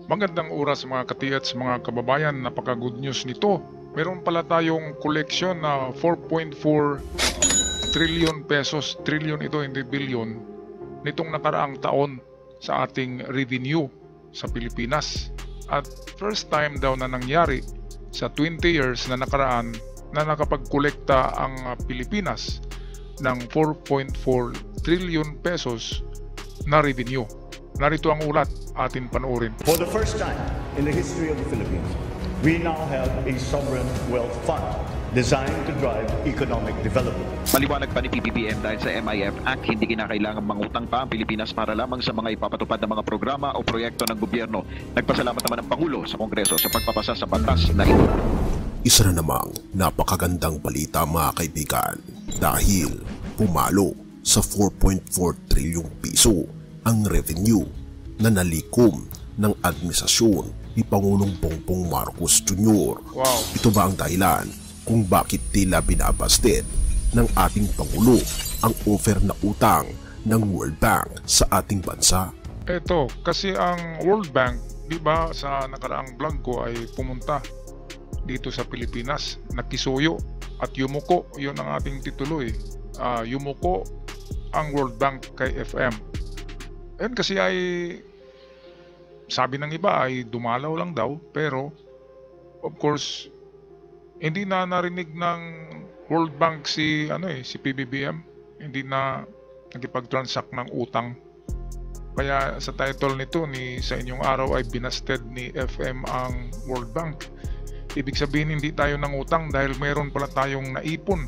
Magandang oras mga katiyats, mga kababayan, napaka-good news nito. Meron pala tayong collection na 4.4 trillion pesos, trillion ito hindi billion, nitong nakaraang taon sa ating revenue sa Pilipinas. At first time daw na nangyari sa 20 years na nakaraan na nakapagkolekta ang Pilipinas ng 4.4 trillion pesos na revenue. Narito ang ulat, atin panoorin. For the first time in the history of the Philippines, we now have a sovereign wealth fund designed to drive economic development. Maliwanag pa ni PBBM dahil sa MIF Act, hindi kinakailangan mangutang pa ang Pilipinas para lamang sa mga ipapatupad na mga programa o proyekto ng gobyerno. Nagpasalamat naman ang Pangulo sa Kongreso sa pagpapasa sa batas na ito. Isa na namang napakagandang balita mga kaibigan dahil pumalo sa 4.4 trilyong piso ang revenue na nalikom ng administrasyon ni Pangulong Bongbong Marcos Jr. Wow. Ito ba ang dahilan kung bakit tila binabasted ng ating Pangulo ang offer na utang ng World Bank sa ating bansa? Ito, kasi ang World Bank, di ba sa nakaraang vlog ko ay pumunta dito sa Pilipinas, nakisuyo at yumuko, yun ang ating titulo eh. Yumuko ang World Bank kay FM. Yan kasi ay sabi ng iba ay dumalaw lang daw, pero of course hindi na narinig ng World Bank si si PBBM, hindi na nagipag-transact ng utang. Kaya sa title nito sa inyong araw ay binasted ni FM ang World Bank. Ibig sabihin hindi tayo nangutang dahil mayroon pala tayong naipon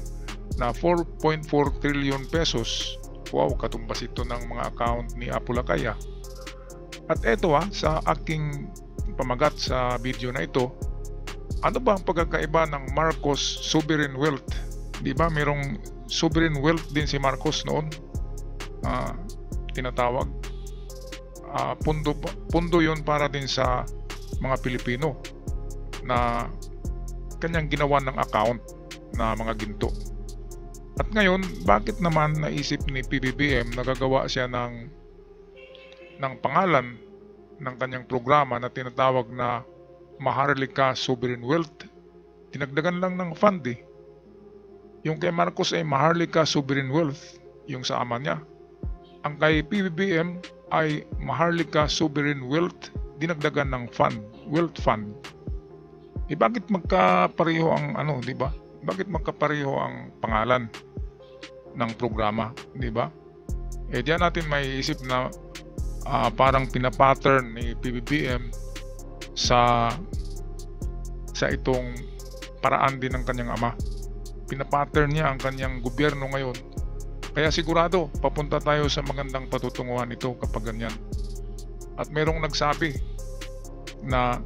na 4.4 trillion pesos. Wow, katumbas ito ng mga account ni Apulacaya. At eto sa aking pamagat sa video na ito, ano ba ang pagkakaiba ng Marcos Sovereign Wealth? Di ba mayroong sovereign wealth din si Marcos noon? Tinatawag. Pundo yun para din sa mga Pilipino na kanyang ginawa ng account na mga ginto. At ngayon, bakit naman naisip ni PBBM na gagawa siya ng pangalan ng kanyang programa na tinatawag na Maharlika Sovereign Wealth? Tinagdagan lang ng fund eh. Yung kay Marcos ay Maharlika Sovereign Wealth, yung sa ama niya. Ang kay PBBM ay Maharlika Sovereign Wealth, dinagdagan ng fund, wealth fund. Bakit magkapareho ang di ba? Bakit magkapareho ang pangalan ng programa, di ba? Diyan natin may isip na parang pinapattern ni PBBM sa itong paraan din ng kanyang ama. Pinapattern niya ang kanyang gobyerno ngayon. Kaya sigurado papunta tayo sa magandang patutunguhan ito kapag ganyan. At merong nagsabi na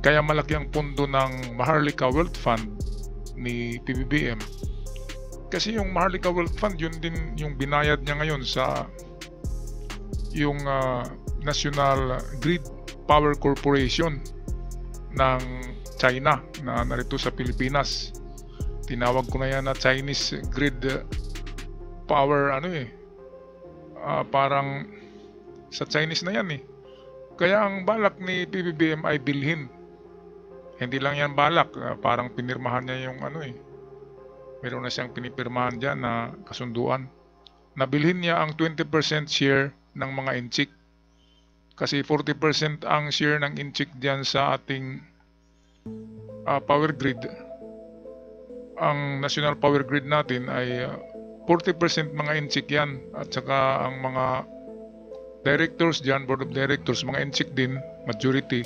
kaya malaki ang pundo ng Maharlika Wealth Fund ni PBBM kasi yung Maharlika Wealth Fund yun din yung binayad niya ngayon sa yung National Grid Power Corporation ng China na narito sa Pilipinas. Tinawag ko na yan na Chinese Grid Power parang sa Chinese na yan eh. Kaya ang balak ni PBBM ay bilhin. Hindi lang yan balak, parang pinirmahan niya yung meron na siyang pinipirmahan dyan na kasunduan. Nabilhin niya ang 20% share ng mga inchik. Kasi 40% ang share ng inchik dyan sa ating power grid. Ang national power grid natin ay 40% mga inchik yan. At saka ang mga directors dyan, board of directors, mga inchik din, majority.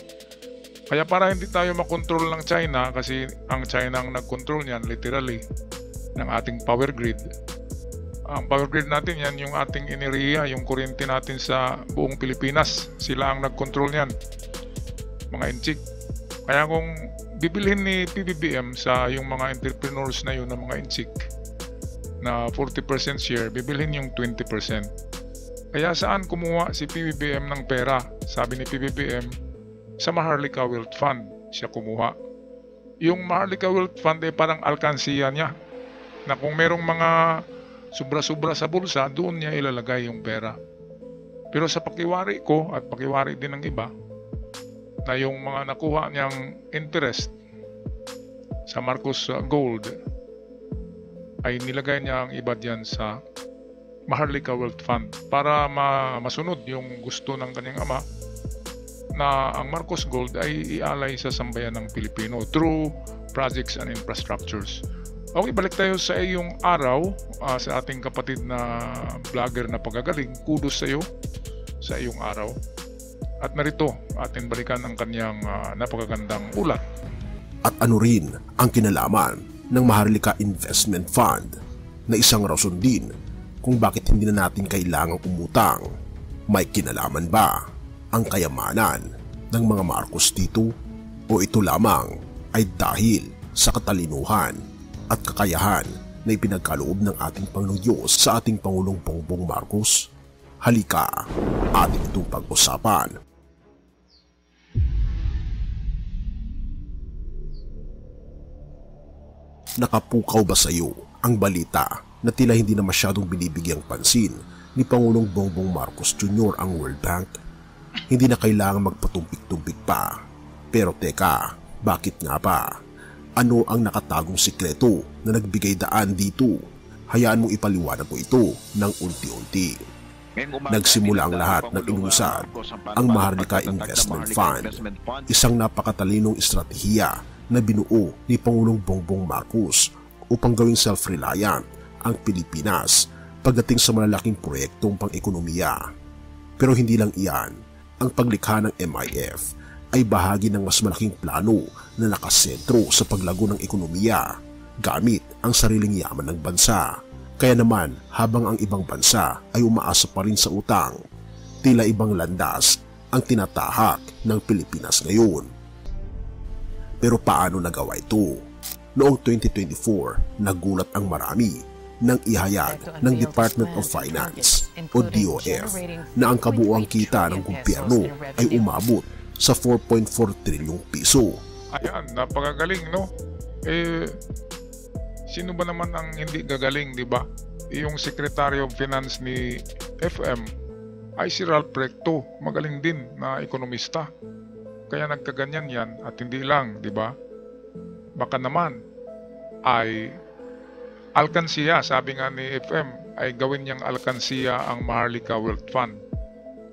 Kaya para hindi tayo makontrol ng China, kasi ang China ang nagkontrol niyan literally ng ating power grid. Ang power grid natin yan yung ating enerhiya, yung kuryente natin sa buong Pilipinas. Sila ang nagkontrol niyan, mga inchik. Kaya kung bibilhin ni PBBM sa yung mga entrepreneurs na yun, ng mga inchik na 40% share, bibilhin yung 20%. Kaya saan kumuha si PBBM ng pera? Sabi ni PBBM, sa Maharlika Wealth Fund siya kumuha. Yung Maharlika Wealth Fund ay parang alkansiya niya na kung merong mga sobra-sobra sa bulsa, doon niya ilalagay yung pera. Pero sa pakiwari ko at pakiwari din ng iba, na yung mga nakuha niyang interest sa Marcos Gold ay nilagay niya ang iba diyan sa Maharlika Wealth Fund para masunod yung gusto ng kanyang ama na ang Marcos Gold ay ialay sa sambayan ng Pilipino through projects and infrastructures. Okay, balik tayo sa iyong araw, sa ating kapatid na vlogger na pagagaling. Kudos sa iyo sa iyong araw. At narito, ating balikan ang kanyang napakagandang ulat. At ano rin ang kinalaman ng Maharlika Investment Fund na isang rason din kung bakit hindi na natin kailangang umutang. May kinalaman ba ang kayamanan ng mga Marcos dito o ito lamang ay dahil sa katalinuhan at kakayahan na ipinagkaloob ng ating Panginoong Diyos sa ating Pangulong Bongbong Marcos? Halika, ating itong pag-usapan. Nakapukaw ba sa iyo ang balita na tila hindi na masyadong binibigyang pansin ni Pangulong Bongbong Marcos Jr. ang World Bank? Hindi na kailangan magpatumpik-tumpik pa. Pero teka, bakit nga ba? Ano ang nakatagong sikreto na nagbigay daan dito? Hayaan mong ipaliwanag ko ito ng unti-unti. Nagsimula ang lahat ng inuusad ang Maharlika Investment Fund, isang napakatalinong estratehiya na binuo ni Pangulong Bongbong Marcos upang gawing self-reliant ang Pilipinas pagdating sa malalaking proyektong pang-ekonomiya. Pero hindi lang iyan, ang paglikha ng MIF ay bahagi ng mas malaking plano na nakasentro sa paglago ng ekonomiya gamit ang sariling yaman ng bansa. Kaya naman, habang ang ibang bansa ay umaasa pa rin sa utang, tila ibang landas ang tinatahak ng Pilipinas ngayon. Pero paano nagawa ito? Noong 2024, nagulat ang marami nang ihayag ng Department of Finance o DOF na ang kabuuang kita ng gobyerno ay umabot sa 4.4 trilyong piso. Ayan, napakagaling, no? Sino ba naman ang hindi gagaling, di ba? Yung Secretary of Finance ni FM ay si Ralph Recto, magaling din na ekonomista. Kaya nagkaganyan yan at hindi lang, di ba? Baka naman ay alkansiya, sabi nga ni FM, ay gawin niyang alkansiya ang Maharlika Wealth Fund.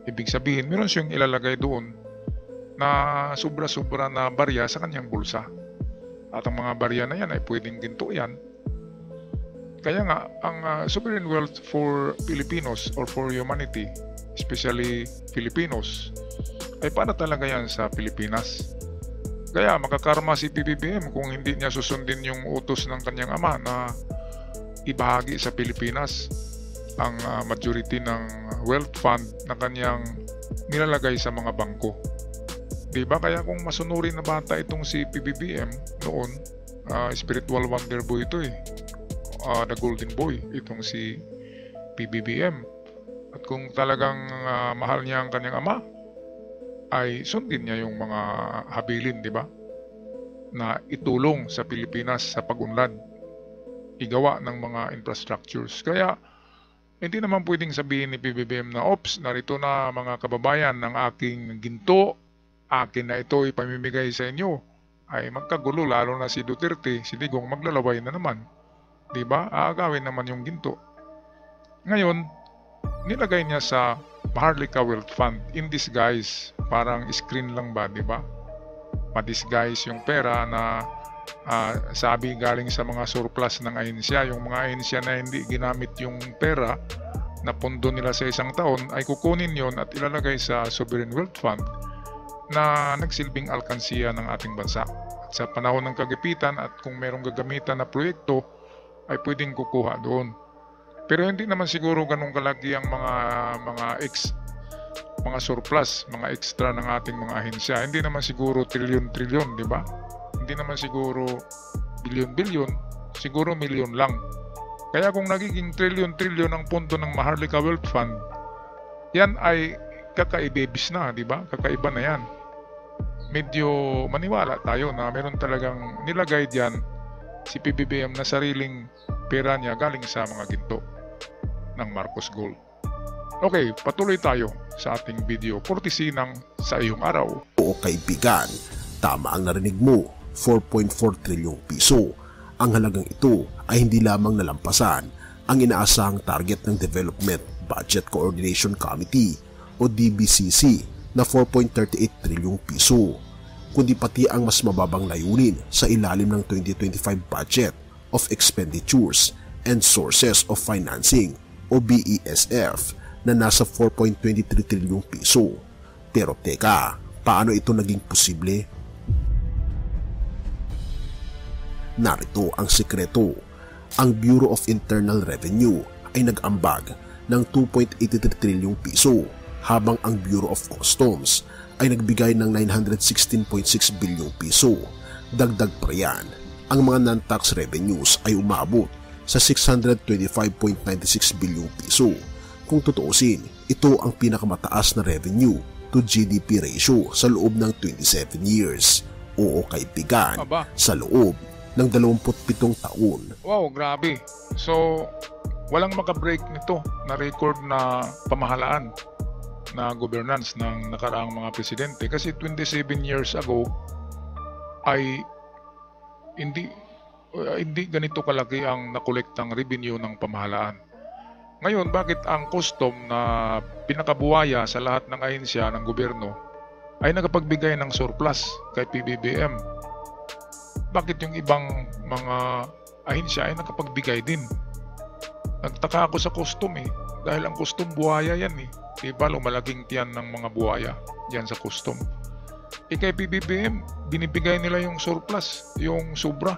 Ibig sabihin, meron siyang ilalagay doon na sobra-sobra na barya sa kanyang bulsa. At ang mga barya na yan ay pwedeng ginto yan. Kaya nga, ang sovereign wealth for Filipinos or for humanity, especially Filipinos, ay para talaga yan sa Pilipinas. Kaya makakarma si PBBM kung hindi niya susundin yung utos ng kanyang ama na ibahagi sa Pilipinas ang majority ng wealth fund na kanyang nilalagay sa mga bangko. Diba? Kaya kung masunurin na bata itong si PBBM noon, spiritual wonder boy ito eh. The golden boy, itong si PBBM. At kung talagang mahal niya ang kanyang ama, ay sundin niya yung mga habilin, di ba? Na itulong sa Pilipinas sa pag-unlad, igawa ng mga infrastructures. Kaya hindi naman pwedeng sabihin ni PBBM na, ops, narito na mga kababayan ng aking ginto, akin na ito ipamimigay sa inyo, ay magkagulo, lalo na si Duterte, si Digong maglalaway na naman. Diba? Aagawin naman yung ginto. Ngayon, nilagay niya sa Maharlika Wealth Fund in disguise. Parang screen lang ba, diba? Pa-disguise yung pera na sabi galing sa mga surplus ng ahensya. Yung mga ahensya na hindi ginamit yung pera na pondo nila sa isang taon, ay kukunin yon at ilalagay sa Sovereign Wealth Fund na nagsilbing alkansiya ng ating bansa. At sa panahon ng kagipitan at kung merong gagamitan na proyekto, ay pwedeng kukuha doon. Pero hindi naman siguro ganun kalaki ang mga surplus, mga extra ng ating mga ahensya. Hindi naman siguro trilyon-trilyon, di ba? Hindi naman siguro bilyon-bilyon, siguro milyon lang. Kaya kung nagiging trilyon-trilyon ang pondo ng Maharlika Wealth Fund, yan ay kakaibebis na, di ba? Kakaiba na yan. Medyo maniwala tayo na meron talagang nilagay diyan si PBBM na sariling pera niya galing sa mga ginto ng Marcos Gold. Okay, patuloy tayo sa ating video courtesy ng Sa Iyong Araw. Oo kaibigan, tama ang narinig mo, 4.4 trilyong piso. Ang halagang ito ay hindi lamang nalampasan ang inaasahang target ng Development Budget Coordination Committee o DBCC na 4.38 trilyong piso, kundi pati ang mas mababang layunin sa ilalim ng 2025 Budget of Expenditures and Sources of Financing o BESF na nasa 4.23 trilyong piso. Pero teka, paano ito naging posible? Narito ang sikreto. Ang Bureau of Internal Revenue ay nag-ambag ng 2.83 trilyong piso habang ang Bureau of Customs ay nagbigay ng 916.6 bilyong piso. Dagdag pa yan, ang mga non-tax revenues ay umabot sa 625.96 bilyong piso. Kung tutuusin, ito ang pinakamataas na revenue to GDP ratio sa loob ng 27 years. Oo kaibigan, sa loob ng 27 taon. Wow, grabe. So, walang makabreak nito na record na pamahalaan na governance ng nakaraang mga presidente. Kasi 27 years ago ay hindi ganito kalaki ang nakolektang revenue ng pamahalaan. Ngayon, bakit ang custom na pinakabuhaya sa lahat ng ahensya ng gobyerno ay nakapagbigay ng surplus kay PBBM? Bakit yung ibang mga ahensya ay nakapagbigay din? Nagtaka ako sa custom dahil ang custom buhaya yan Diba, lumalaking tiyan ng mga buhaya diyan sa custom. Kay PBBM, binibigay nila yung surplus, yung sobra.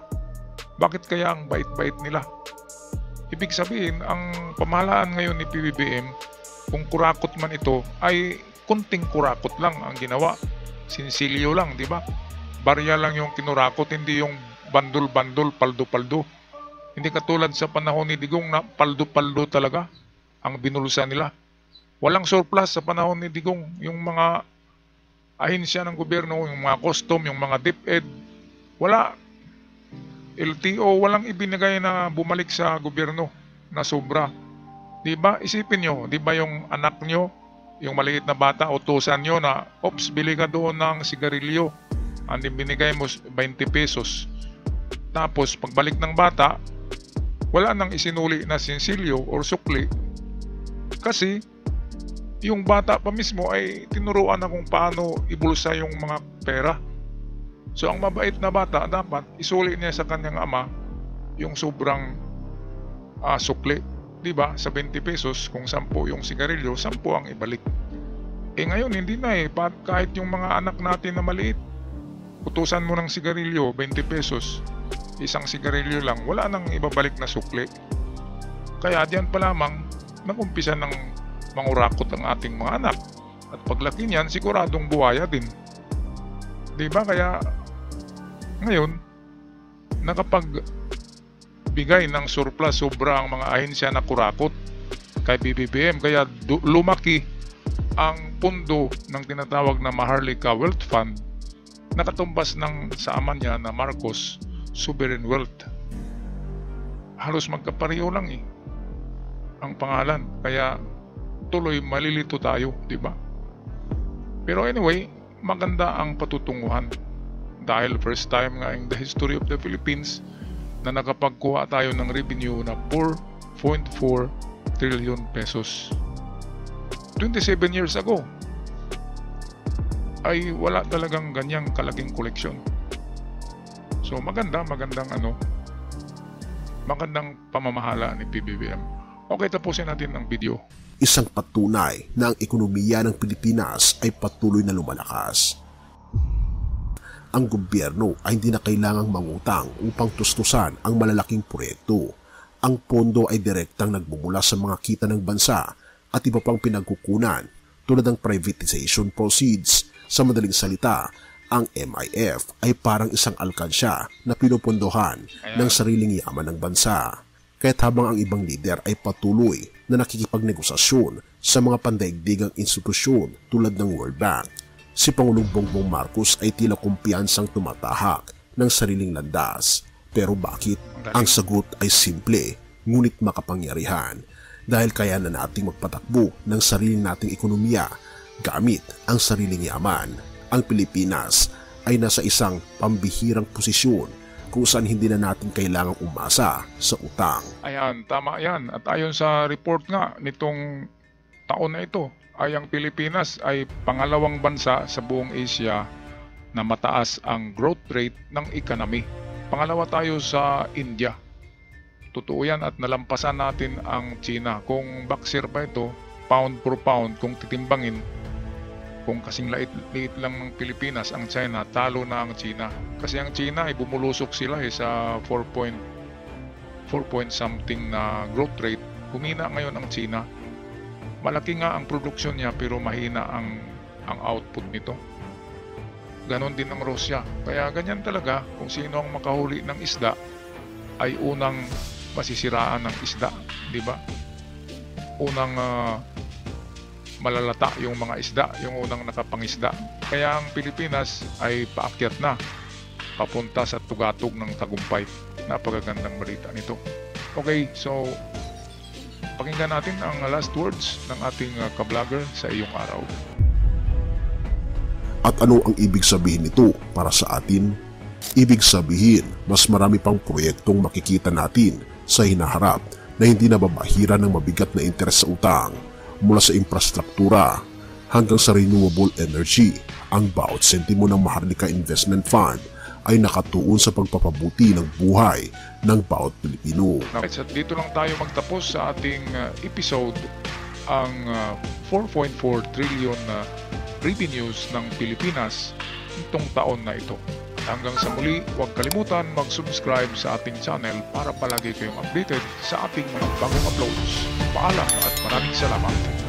Bakit kaya ang bait-bait nila? Ibig sabihin, ang pamahalaan ngayon ni PBBM, kung kurakot man ito, ay kunting kurakot lang ang ginawa. Sinsilyo lang, di ba? Barya lang yung kinurakot, hindi yung bandol-bandol, paldo-paldo. Hindi katulad sa panahon ni Digong na paldo-paldo talaga ang binulsa nila. Walang surplus sa panahon ni Digong. Yung mga ahensya ng gobyerno, yung mga custom, yung mga DepEd, wala. LTO, walang ibinigay na bumalik sa gobyerno na sobra. Diba? Isipin nyo, diba yung anak nyo, yung maliit na bata, utusan nyo na, ops, bili ka doon ng sigarilyo. Ang binigay mo 20 pesos. Tapos, pagbalik ng bata, wala nang isinuli na sinsilyo or sukli. Kasi, yung bata pa mismo ay tinuruan na kung paano ibulsa yung mga pera. So ang mabait na bata dapat isuli niya sa kanyang ama yung sobrang sukli, di ba? Sa 20 pesos kung 10 yung sigarilyo, 10 ang ibalik. Ngayon hindi na kahit yung mga anak natin na maliit, utusan mo ng sigarilyo 20 pesos, isang sigarilyo lang, wala nang ibabalik na sukli. Kaya diyan pa lamang nagumpisa ng mangurakot ang ating mga anak. At paglaki niyan, siguradong buhaya din. Di ba? Kaya ngayon, nakapagbigay ng surplus sobra ang mga ahensya na kurakot kay BBBM. Kaya lumaki ang pundo ng tinatawag na Maharlika Wealth Fund na katumbas ng sa ama niya na Marcos Sovereign Wealth. Halos magkapareho lang ang pangalan. Kaya tuloy malilito tayo, di ba? Pero anyway, maganda ang patutunguhan dahil first time nga in the history of the Philippines na nakapagkuha tayo ng revenue na 4.4 trillion pesos. 27 years ago ay wala talagang ganyang kalaking koleksyon. So magandang pamamahala ni PBBM. Okay, tapusin natin ang video. Isang patunay na ang ekonomiya ng Pilipinas ay patuloy na lumalakas. Ang gobyerno ay hindi na kailangang mangutang upang tustusan ang malalaking proyekto. Ang pondo ay direktang nagmumula sa mga kita ng bansa at iba pang pinagkukunan tulad ng privatization proceeds. Sa madaling salita, ang MIF ay parang isang alkansya na pinupondohan ng sariling yaman ng bansa. Kaya't habang ang ibang lider ay patuloy na nakikipagnegosasyon sa mga pandaigdigang institusyon tulad ng World Bank, si Pangulong Bongbong Marcos ay tila kumpiyansang tumatahak ng sariling landas. Pero bakit? Ang sagot ay simple, ngunit makapangyarihan. Dahil kaya na nating magpatakbo ng sarili nating ekonomiya gamit ang sariling yaman. ang Pilipinas ay nasa isang pambihirang posisyon kung saan hindi na natin kailangang umasa sa utang. Ayan, tama yan. At ayon sa report nga nitong taon na ito, ay ang Pilipinas ay pangalawang bansa sa buong Asia na mataas ang growth rate ng economy. Pangalawa tayo sa India. Totoo yan at nalampasan natin ang China. Kung boxer pa ito, pound per pound, kung titimbangin, kung kasing liit lang ng Pilipinas, ang China, talo na ang China. Kasi ang China ay bumulusok sila sa 4 point something na growth rate. Humina ngayon ang China. Malaki nga ang produksyon niya pero mahina ang output nito. Ganon din ang Russia. Kaya ganyan talaga, kung sino ang makahuli ng isda ay unang masisiraan ng isda, di ba? Unang malalata yung mga isda, yung unang nakapangisda. Kaya ang Pilipinas ay paakyat na papunta sa tugatog ng tagumpay. Napakagandang balita nito. Okay, so pakinggan natin ang last words ng ating ka-vlogger sa iyong araw. At ano ang ibig sabihin nito para sa atin? Ibig sabihin, mas marami pang proyektong makikita natin sa hinaharap na hindi nababahiran ng mabigat na interes sa utang. Mula sa infrastruktura hanggang sa renewable energy, ang bawat sentimo ng Maharlika Investment Fund ay nakatuon sa pagpapabuti ng buhay ng bawat Pilipino. At dito lang tayo magtapos sa ating episode, ang 4.4 trillion na revenues ng Pilipinas itong taon na ito. Hanggang sa muli, huwag kalimutan mag-subscribe sa ating channel para palagi kayong updated sa ating mga bagong uploads. Paalam at maraming salamat.